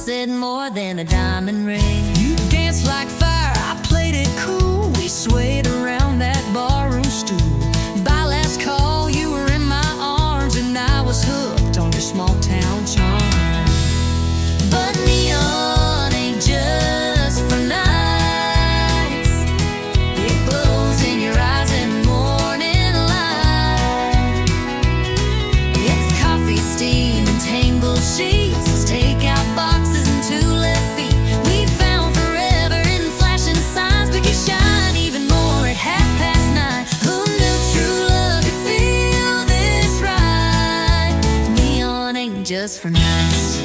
said more than a diamond ring. You danced like fire, I played it cool. We swayed around that barroom stool. By last call, you were in my arms, and I was hooked on your small town charm. But neon ain't just for nights. It glows in your eyes in morning light. It's coffee, steam, and tangled sheets. It's takeout boxes and two left feet. We found forever in flashing signs. We could shine even more at 9:30. Who knew true love could feel this right? Neon ain't just for nights.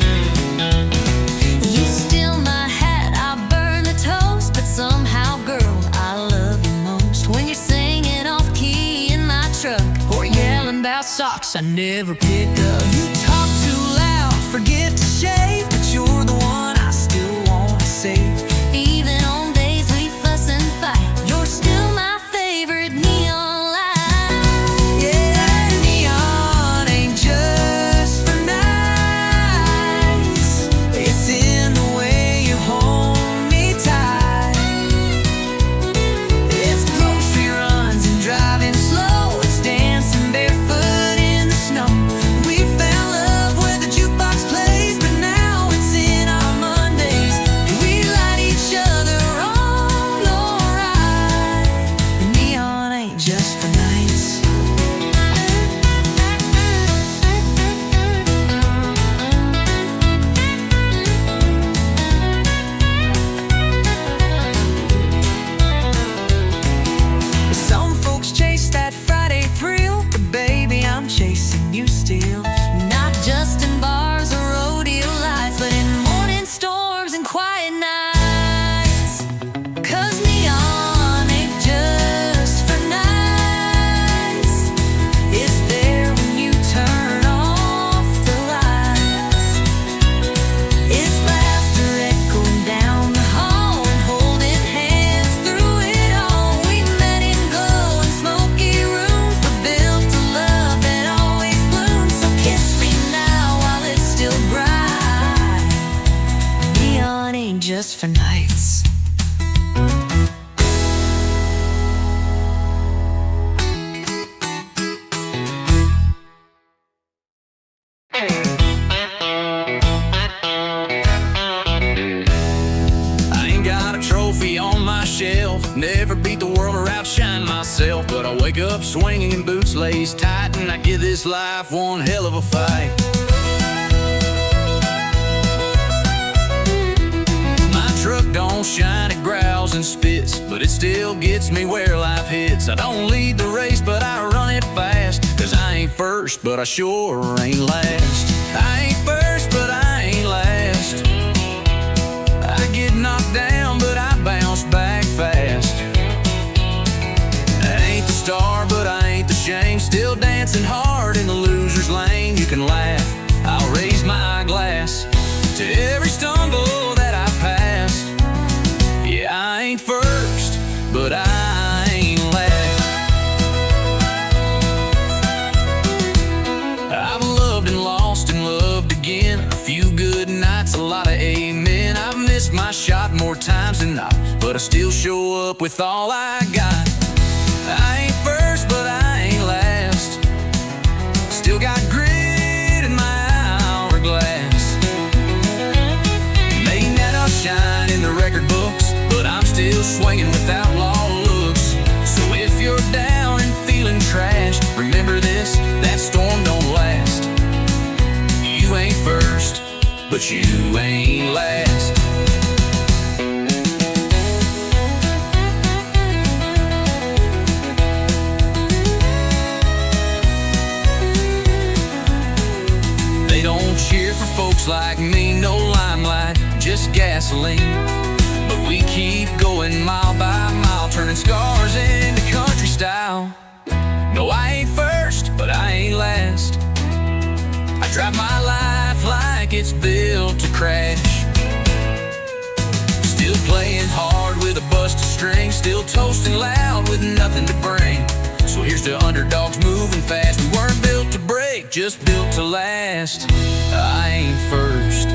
You steal my hat, I burn the toast. But somehow, girl, I love you most when you're singing off-key in my truck, or yelling about socks I never pick up. You talk too loud, forget to shave, but you're the one I still want to save. Even on days we fuss and fight, you're still my favorite neon light. Yeah, neon ain't just for nights. It's in the way you hold me tight. It's grocery runs and driving slow. It's dancing barefoot in the snow. We found love where the jukebox plays, but now it's in our Mondays. We light each other on, alright. Neon ain't just for nights. Some folks chase that Friday thrill, but baby, I'm chasing you still. Not just in bars or rodeo lights, but in morning storms and quiet nights. 'Cause neon ain't just for nights. It's there when you turn off the lights. It's laughter echoing down the hall and holding hands through it all. We met in glowing smoky rooms, but built a love that always blooms. So kiss me now while it's still bright. Neon ain't just for nights. I ain't got a trophy on my shelf, never beat the world or outshine myself, but I wake up swinging, boots laced tight, and I give this life one hell of a fight. My truck don't shine, it growls and spits, but it still gets me where life hits. I don't lead the race, but I run it fast, 'cause I ain't first, but I sure ain't last. I ain't first, but I ain't last. I get knocked down, but I bounce back fast. I ain't the star, but I ain't the shame. Still dancing hard in the loser's lane. You can laugh, I'll raise my glass to every stumble that I pass. Yeah, I ain't first, but I ain't last. I've loved and lost and loved again. A few good nights, a lot of amen. I've missed my shot more times than not, but I still show up with all I got. I ain't first, but I ain't last. Still got grit in my hourglass. May not shine in the record books, but I'm still swinging with outlaw looks. So if you're down and feeling trash, remember this, that storm don't last. You ain't first, but you ain't last. They don't cheer for folks like me, no limelight, just gasoline. But we keep going mile by mile, turning scars into country style. No, I ain't first, but I ain't last. I drive my life like it's built to crash. Still playing hard with a busted string, still toasting loud with nothing to bring. So here's to underdogs moving fast. We weren't built to break. 'Break, just built to last. I ain't first, but I ain't last. I drive my life like it's built to crash. Still playing hard with a busted string, still toasting loud with nothing to bring. So here's to underdogs moving fast. We weren't built to break, just built to last. I ain't first,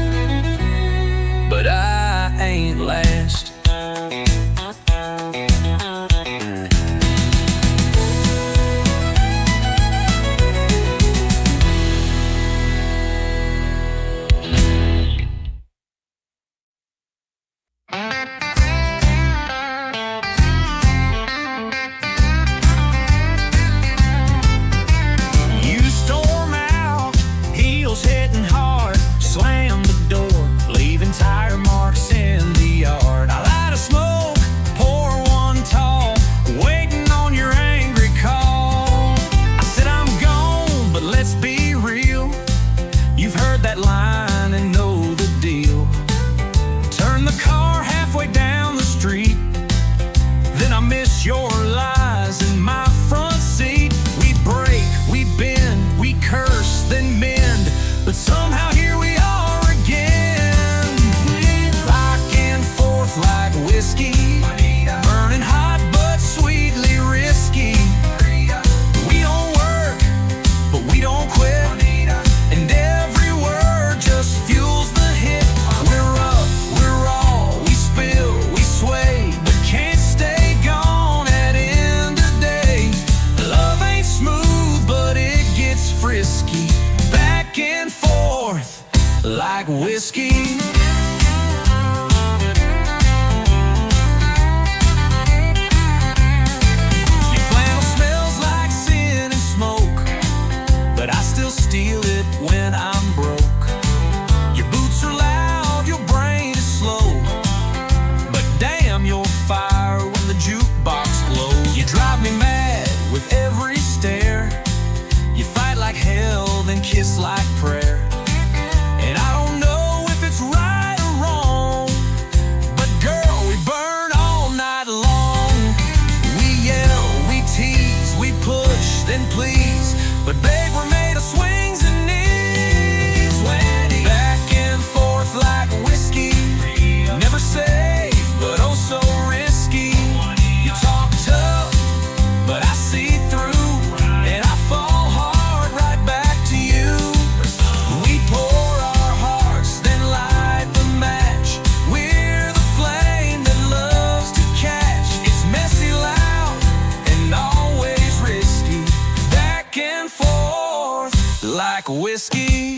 like whiskey.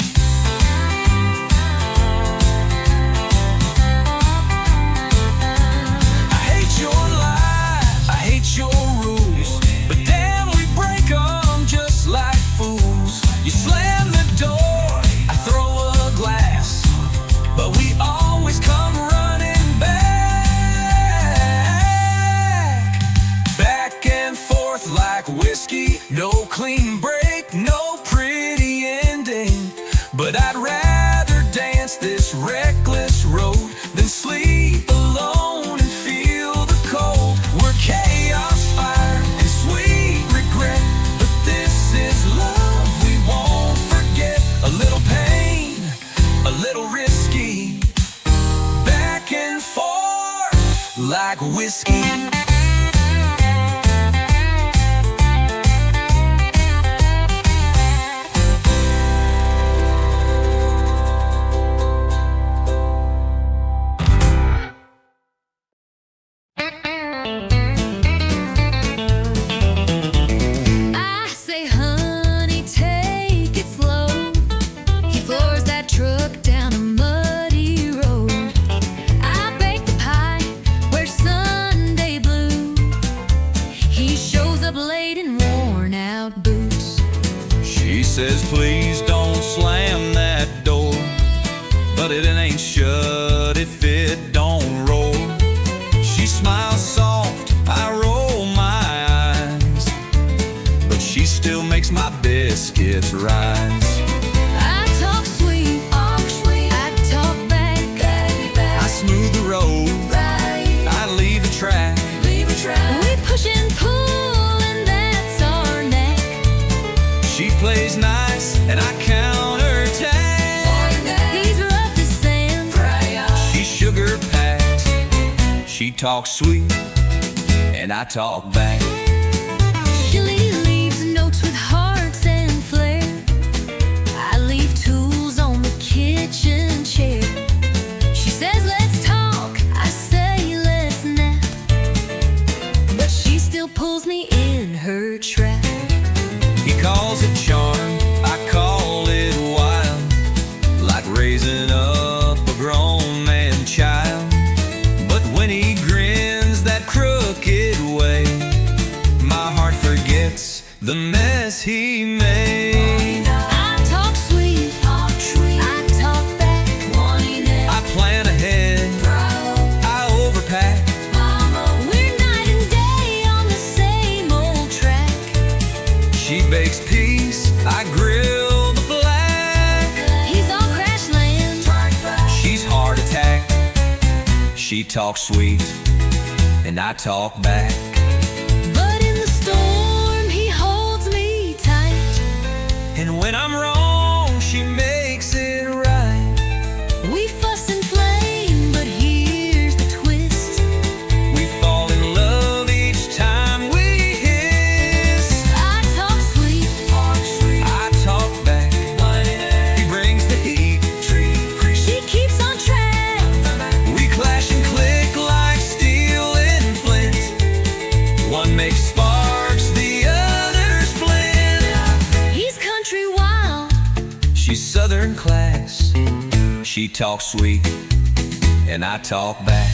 I hate your lies, I hate your rules, but damn, we break them just like fools. You slam the door, I throw a glass, but we always come running back and forth like whiskey. No clean break, no pretty ending, but I'd rather dance this reckless road than sleep alone and feel the cold. We're chaos, fire, and sweet regret, but this is love we won't forget. A little pain, a little risky, back and forth like whiskey. Says please don't slam that door, but it ain't shut if it don't roll. She smiles soft, I roll my eyes, but she still makes my biscuits rise. I talk sweet, I talk back, I smooth the road, right. I leave a track. We push and pull, and that's our knack. She plays nice and I counterattack. He's rough as sand, She's sugar packed. She talks sweet and I talk back. She leaves notes with hearts and flair. I leave tools on the kitchen chair. She says let's talk, I say let's nap, but she still pulls me in her trap. He calls it charm, I call it wild, like raising up a grown man child. But when he grins that crooked way, my heart forgets the mess he made. I talk sweet, I talk back, I plan ahead, I overpack. we're night and day on the same old track. She bakes peace, I grill the flag. He's all crash land, She's heart attack. She talks sweet and I talk back. but in the storm he holds me tight. And when I'm wrong, she makes it right. We fuss and flame, but here's the twist. We fall in love each time we hiss. I talk sweet, I talk back. He brings the heat. she keeps on track. We clash and click like steel and flint. One makes sparks, the other's flint. He's country wild, She's southern class. She talks sweet and I talk back.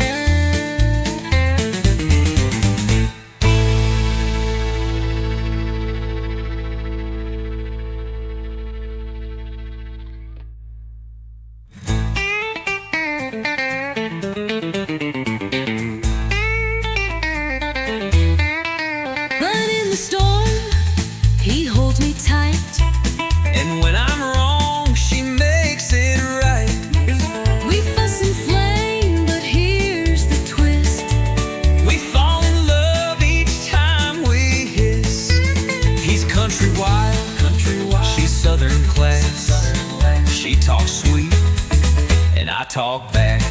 but in the storm he holds me tight. And when I'm wrong, she makes it right. We fuss and flame, but here's the twist. We fall in love each time we hiss. He's country wild, she's southern class. She talks sweet and I talk back.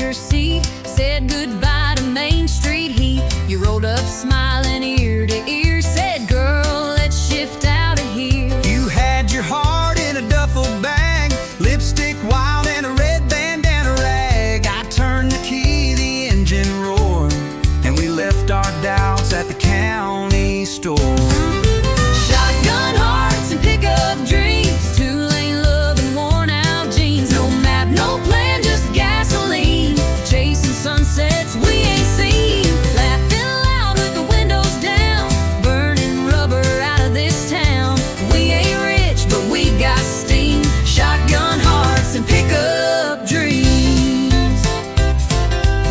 passenger seat, said goodbye to Main Street heat. You rolled up smiling ear to ear, said, girl, let's shift out of here. You had your heart in a duffel bag, lipstick wild and a red bandana rag. I turned the key, the engine roared, and we left our doubts at the county store. Shotgun hearts and pickup dreams, two-lane love and worn-out jeans. No map, no plan, just gasoline, chasing sunsets we ain't seen. Laughing loud with the windows down, burning rubber out of this town. We ain't rich, but we got steam. Shotgun hearts and pickup dreams.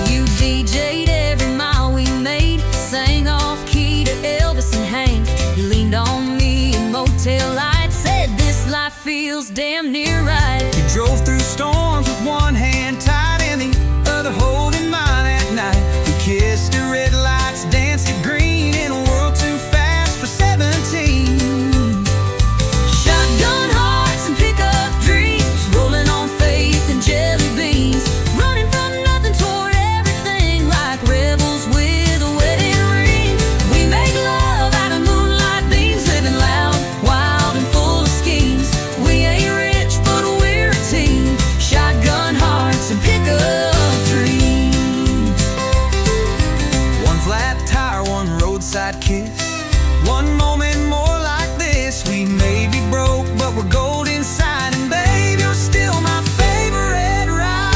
You DJ'd every mile we made, sang off-key to Elvis and Hank. You leaned on me in motel lights, said this life feels damn near right. You drove through storms with one hand tied and the other holding mine at night. We kissed at red lights, danced at green, in a world too fast for 17. Shotgun hearts and pickup dreams, rolling on faith and jelly beans, running from nothing toward everything, like rebels with a wedding ring. We make love out of moonlight beams, living loud, wild and full of schemes. We ain't rich, but we're a team. Shotgun hearts and pickup dreams. One flat tire, one roadside kiss, one moment more like this. We may be broke, but we're gold inside, and babe, you're still my favorite ride.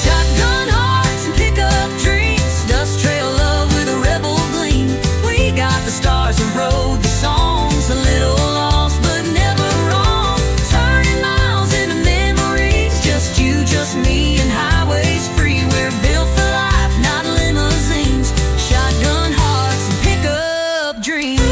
Shotgun hearts and pickup dreams, dust trail love with a rebel gleam. We got the stars and wrote the songs, a little lost but never wrong, turning miles into memories. Just you, just me, and highways free. We're built for life, not limousines. Shotgun hearts and pickup dreams.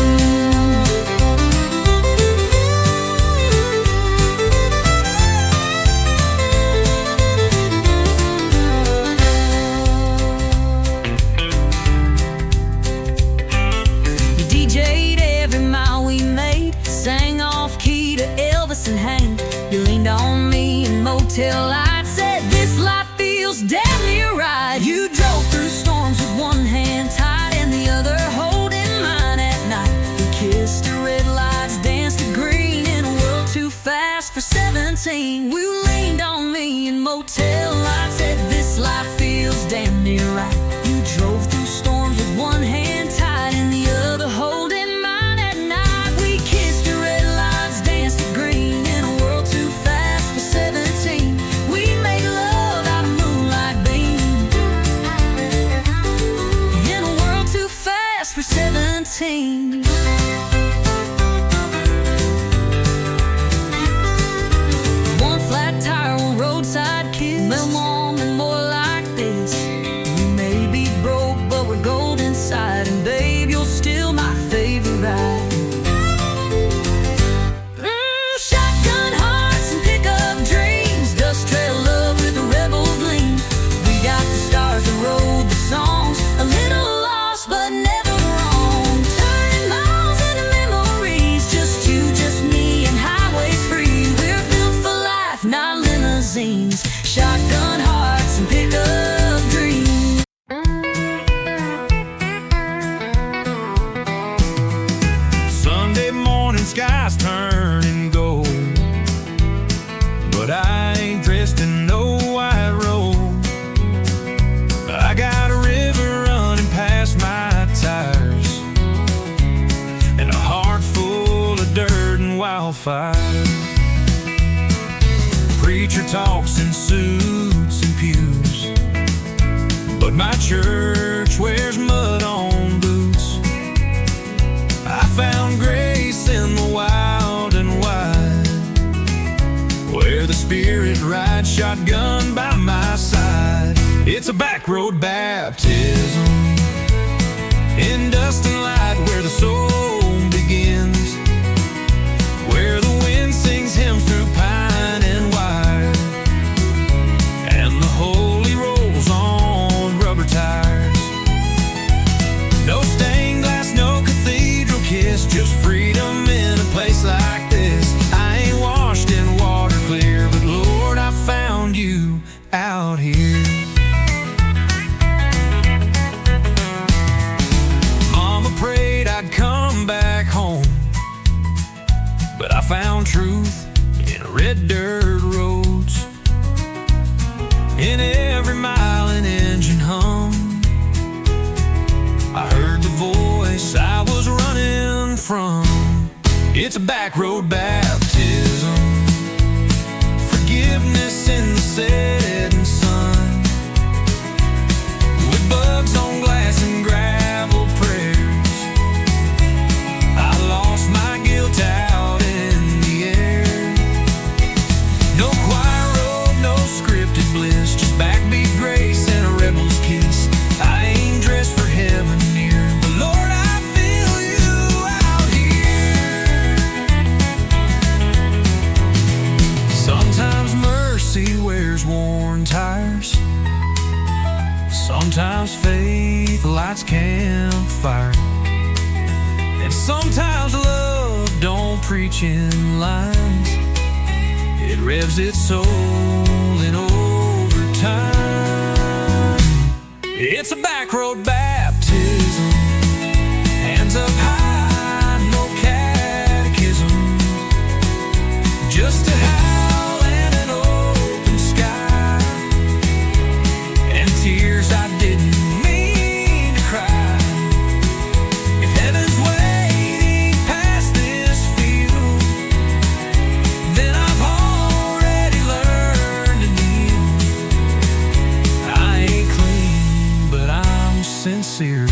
You DJ'd every mile we made, sang off-key to Elvis and Hank. You leaned on me in motel lights, said this life feels damn near right. You drove through storms with one hand tied and the other holding mine at night. We kissed at red lights, danced to green, in a world too fast for 17. We leaned on me in motel lights, said this life feels damn near right. You drove through storms with one hand tied and the other holding mine at night. We kissed at red lights, danced to green, in a world too fast for 17. We made love out of moonlight beam, in a world too fast for 17. One flat tire, one roadside kiss, no moment more like this. We may be broke, but we're gold inside, and babe, you're still my favorite ride. Shotgun hearts and pickup dreams, dust trail love with a rebel gleam. We got the stars that wrote the songs, a little lost but never wrong, turning miles into memories. Just you, just me, and highways free. We're built for life, not limousines. Shotgun hearts and pickup dreams. Sunday morning, skies turning gold, but I ain't dressed in no white robe. I got a river running past my tires, and a heart full of dirt and wildfire. Preacher talks in suits and pews, but my church wears mud on boots. I found grace in the wild and wide, where the Spirit rides shotgun by my side. It's a back road baptism in dust and light, where the soul begins, where the wind sings hymns through pine and wire, and the holy rolls on rubber tires. No stained glass, no cathedral kiss, just freedom in a place like this. I ain't washed in water clear, but Lord, I found you out here. It's a back road baptism, forgiveness in the setting sun, with bugs on glass and gravel prayers. I lost my guilt out in the air. No choir robe, no scripted bliss, just backbeat grace and a rebel's kiss. I ain't dressed for heaven near, but Lord, I feel you out here. Sometimes mercy wears worn tires, sometimes faith lights campfire, and sometimes love don't preach in lines. It revs its soul in overtime. It's a back road baptism, hands up high, no catechism, just a howl and an open sky, and tears I didn't mean to cry. If heaven's waiting past this field, then I've already learned to kneel. I ain't clean, but I'm sincere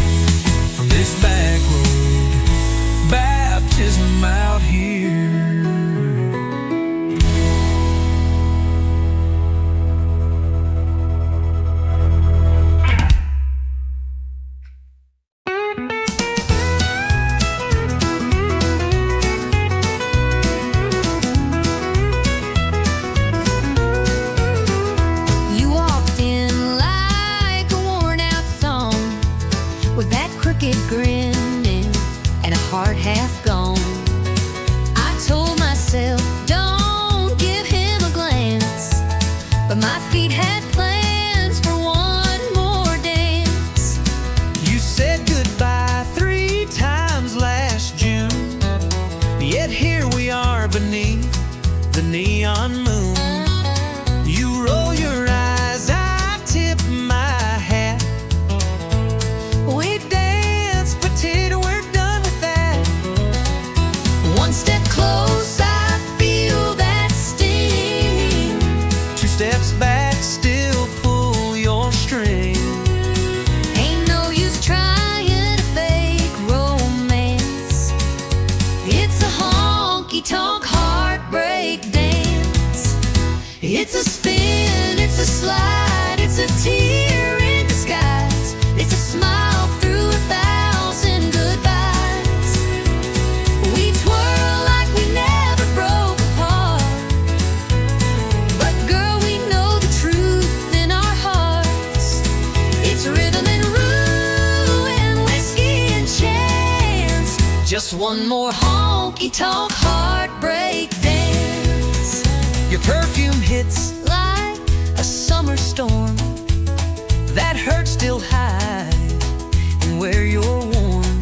from this back road baptism out here. You walked in like a worn-out song, with that crooked grin and a heart half gone. I told myself, don't give him a glance, but my feet had plans for one more dance. You said goodbye 3 times last June, yet here we are beneath the neon moon. You roll your eyes, I tip my hat. We danced, but till we're done with that. One step close, I feel that sting. 2 steps back, still pull your string. Ain't no use trying to fake romance. It's a honky-tonk heartbreak dance. It's a spin, it's a slide, it's a tear in disguise. It's a smile through 1,000 goodbyes. We twirl like we never broke apart, but girl, we know the truth in our hearts. It's rhythm and rue and whiskey and chance. Just one more honky-tonk heartbreak dance. Your perfume hits Like a summer storm, that hurt still hide, and where you're warm.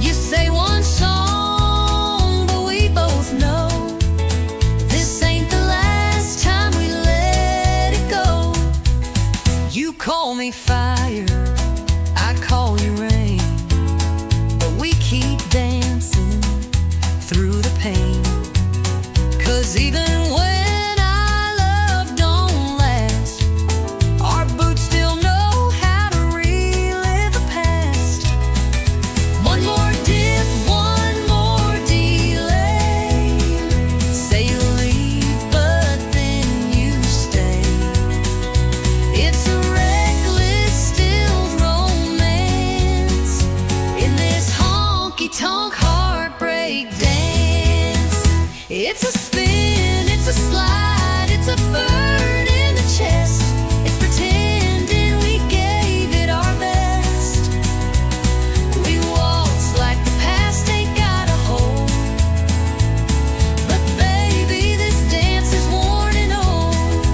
you say one song, but we both know this ain't the last time we let it go. You call me fire, I call you rain, but we keep dancing through the pain. 'Cause even when our love don't last, our boots still know how to relive the past. One more dip, one more delay. Say you'll leave, but then you stay. It's a reckless, still romance in this honky-tonk heartbreak dance. It's a spin, it's a slide, it's a burn in the chest. It's pretending we gave it our best. We waltz like the past ain't got a hold, but baby, this dance is worn and old.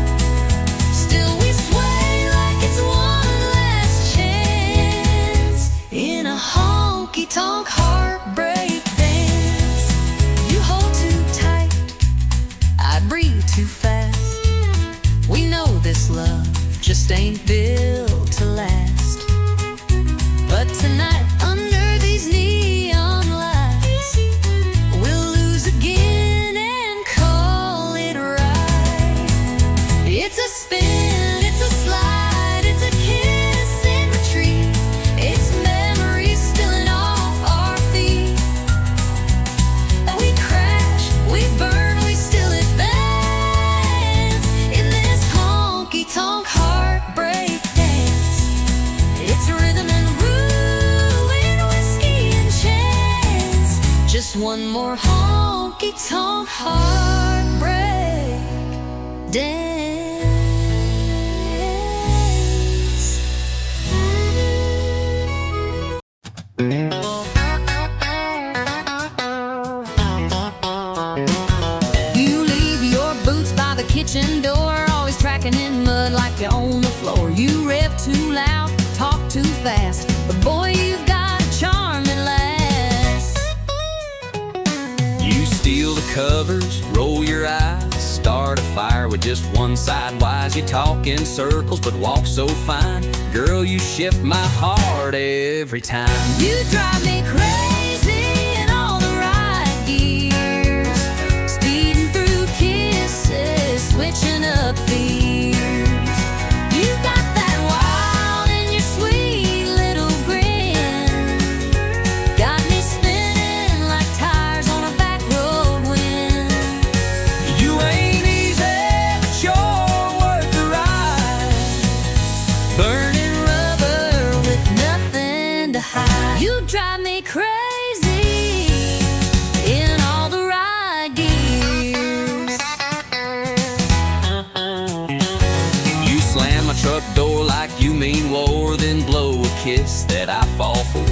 Still we sway like it's one last chance in a honky-tonk heartbreak dance. You hold too tight, I breathe too fast. We know this love just ain't built to last. But tonight, under these neon lights, we'll It's a spin, it's a slide, it's a kiss in retreat. It's memories spilling off our feet. We crash, we burn, we still advance in this honky-tonk heartbreak dance. It's rhythm and ruin, whiskey and chance. Just one more honky-tonk heartbreak dance. You leave your boots by the kitchen door, always tracking in mud like you own the floor. You rev too loud, talk too fast, but boy, you've got a charm that lasts. You steal the covers, roll your eyes, start a fire with just one side wise. You talk in circles but walk so fine. Girl, you shift my heart every time. You drive me crazy in all the right gears, speeding through kisses, switching up fears. You got that wild in your sweet little grin, got me spinning like tires on a back road wind. You ain't easy, but you're worth the ride. Burning rubber with nothing to hide. You drive me crazy in all the right gears. You slam my truck door like you mean war, then blow a kiss that I fall for.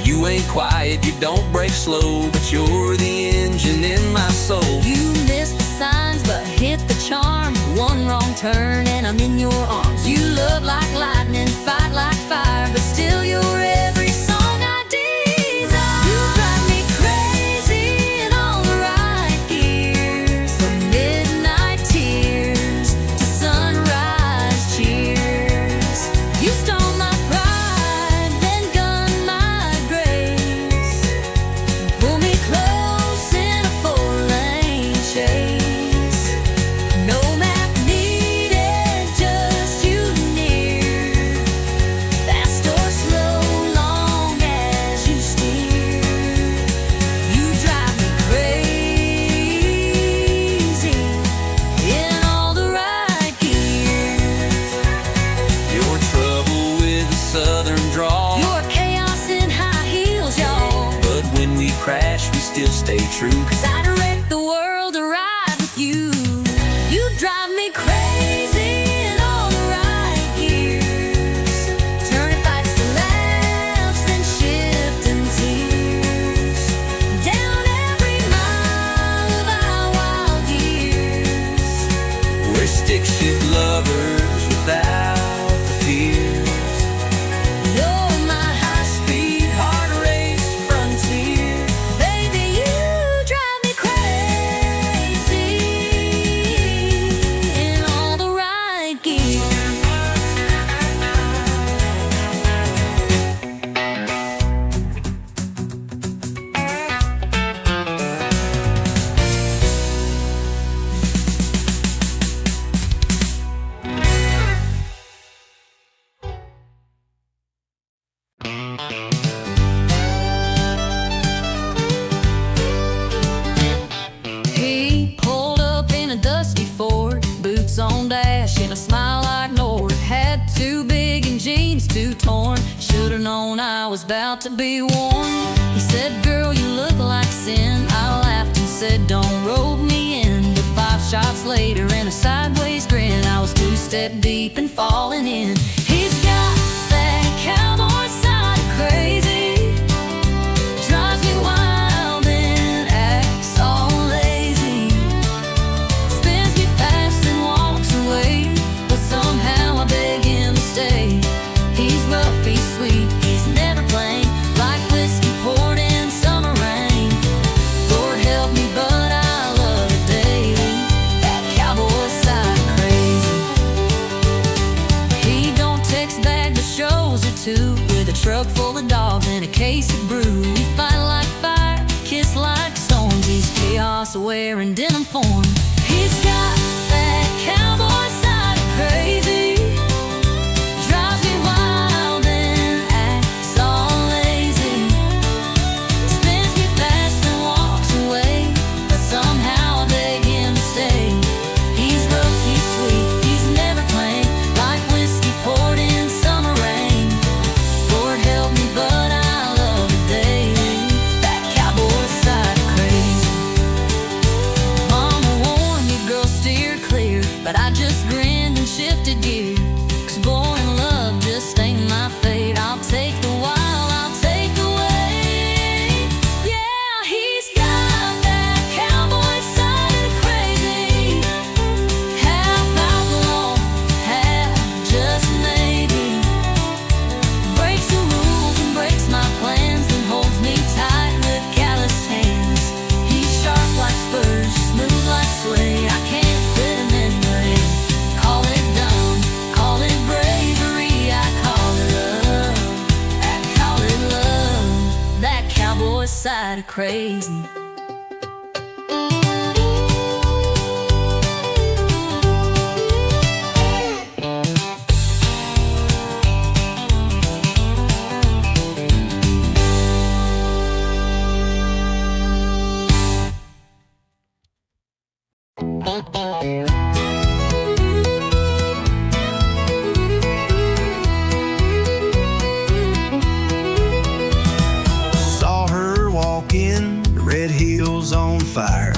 You ain't quiet, you don't break slow, but you're the engine in my soul. You miss the signs but hit the charm. One wrong turn and I'm in your arms. You love like lightning, fight like fire, but still you're every song I desire. You drive me crazy in all the right gears, from midnight tears to sunrise cheers. You stole my pride, then gunned my grace. Pull me close in a four-lane chase. No map needed, just you near. Fast or slow, long as you steer. You drive me crazy in all the right gears. Your trouble with a southern drawl, Your chaos in high heels, y'all. but when we crash, we still stay true. 'Cause I direct the world to ride with you. You drive me crazy in all the right gears, turning fights to laughs and shifting tears. Down every mile of our wild years. We're stick shift lovers without the fears. You're my high-speed heart race frontier. Baby, you drive me crazy in all the right gears. He pulled up in a dusty Ford, boots on dash and a smile I ignored. Had too big and jeans too torn, should've known I was about to be warned. He said, girl, you look like sin. I laughed and said, don't rope me in. But 5 shots later and a sideways grin, I was 2-step deep and falling in. He's got that cowboy side of crazy, drives me wild and acts all lazy, spins me fast and walks away, but somehow I beg him to stay. He's rough, he's sweet, he's never plain, like whiskey poured in summer rain. Lord help me, but I love it daily, that cowboy side of crazy. He don't text back but shows or two, with a truck full of dogs and a case of brew. We fight like fire, kiss like storms. He's chaos aware in denim form. He's got that cowboy side of and shifted gear. 'Cause boy, love just ain't my fate. I'll take the wild, I'll take the way. Yeah, he's got that cowboy side of crazy. Half outlaw, half just maybe. Breaks the rules and breaks my plans, and holds me tight with calloused hands. He's sharp like spurs, smooth like suede. I can't fit him in the head. Call it dumb, call it bravery, I call it love. I call it love. That cowboy side of crazy. Saw her walk in, red heels on fire.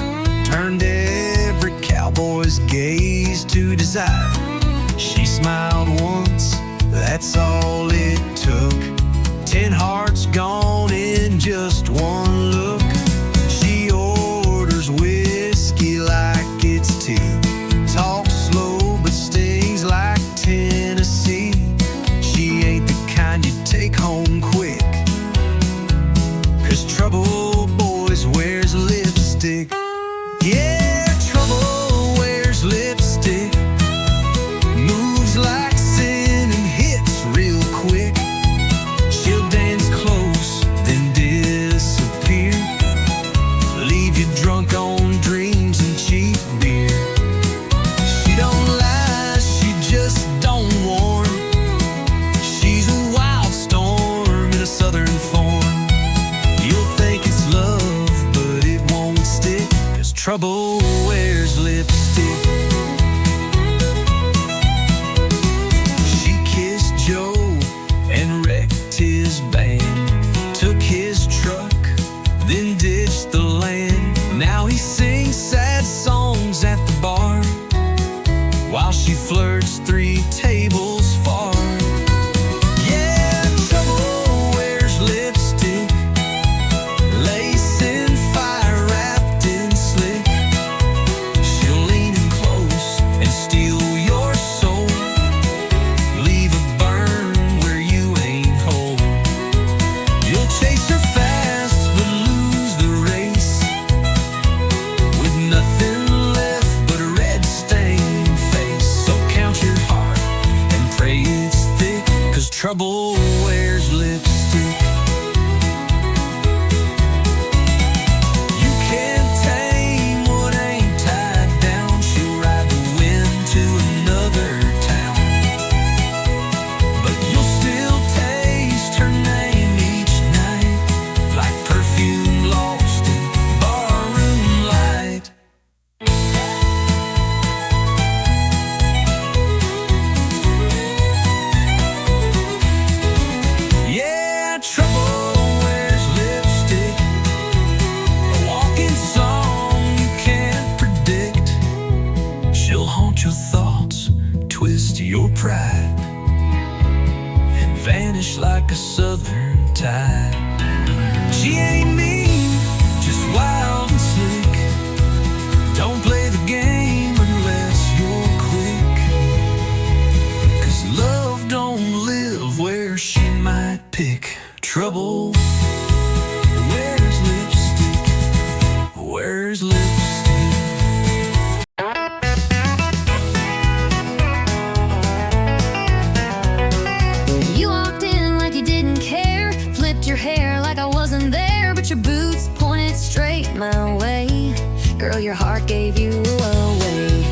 Turned every cowboy's gaze to desire. She smiled once, that's all it took. 10 hearts gone in just one look. She orders whiskey like it's tea. Talks slow but stings like Tennessee. She ain't the kind you take home quick. 'Cause trouble boys wears lipstick. Yeah, trouble wears lipstick. Moves like sin and hits real quick. She'll dance close, then disappear. Leave you drunk on dreams and cheap beer. She don't lie, she just don't warn. She's a wild storm in a southern form. You'll think it's love, but it won't stick. 'Cause trouble wears lipstick. She kissed Joe and wrecked his band. Took his truck, then ditched the land. Now he sings sad songs at the bar, while she flirts 3 tables far. Yeah, trouble wears lipstick. Lace in fire, wrapped in slick. She'll lean in close and steal your soul. Leave a burn where you ain't whole. You'll chase her fast but lose the race, with nothing left but a red stained face. So count your heart and pray it's thick. 'Cause trouble wears lipstick. You can't tame what ain't tied down. She'll ride the wind to another town, but you'll still taste her name each night, like perfume lost in barroom light. Yeah, trouble wears lipstick. A walking song you can't predict. She'll haunt your thoughts, twist your pride, and vanish like a southern tide. She ain't mean, just wild and slick. Don't play the game unless you're quick. 'Cause love don't live where she might pick. Trouble wears lipstick. Wears lipstick. You walked in like you didn't care, flipped your hair like I wasn't there, but your boots pointed straight my way. Girl, your heart gave you away.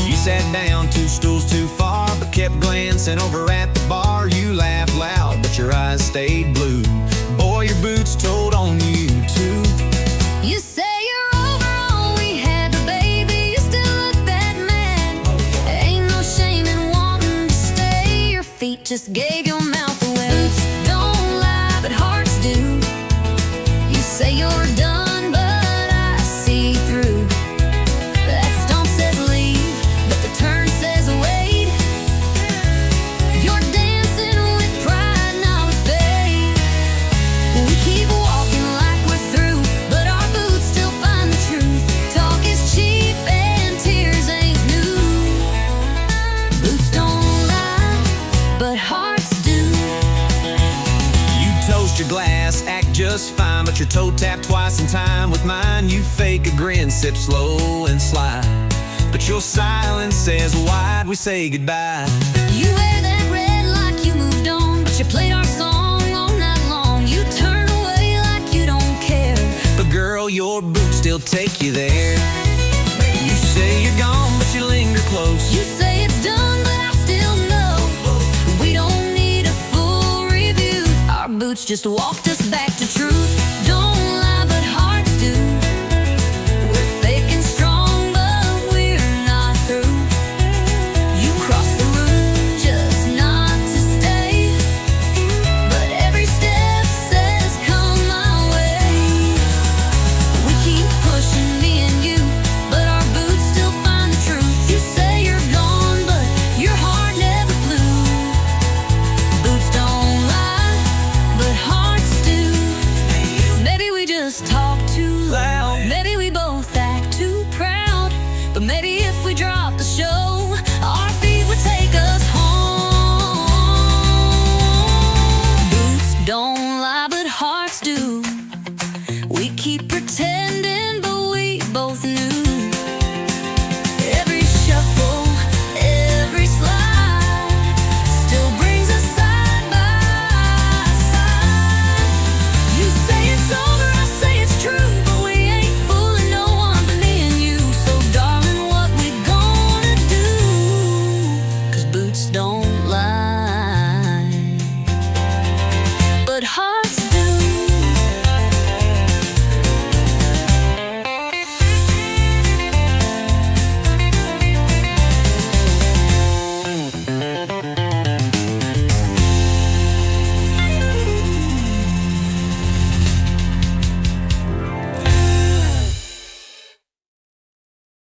You sat down 2 stools too far, but kept glancing over at the bar. You laughed loud, but your eyes stayed blue. Boy, your boots told on you too. You say you're over all we had, but baby, you still look that mad. Ain't no shame in wanting to stay. Your feet just gave your mouth away. Boots don't lie, but hearts do. You say you're done, but I see through. That stomp says leave, but the turn says just fine, but your toe tapped twice in time with mine. You fake a grin, sip slow and slide, but your silence says, why'd we say goodbye? You wear that red like you moved on, but you played our song all night long. You turn away like you don't care, but girl, your boots still take you there. You say you're gone, but you linger close. You say it's done, but I still know we don't need a full review. Our boots just walked us back to truth.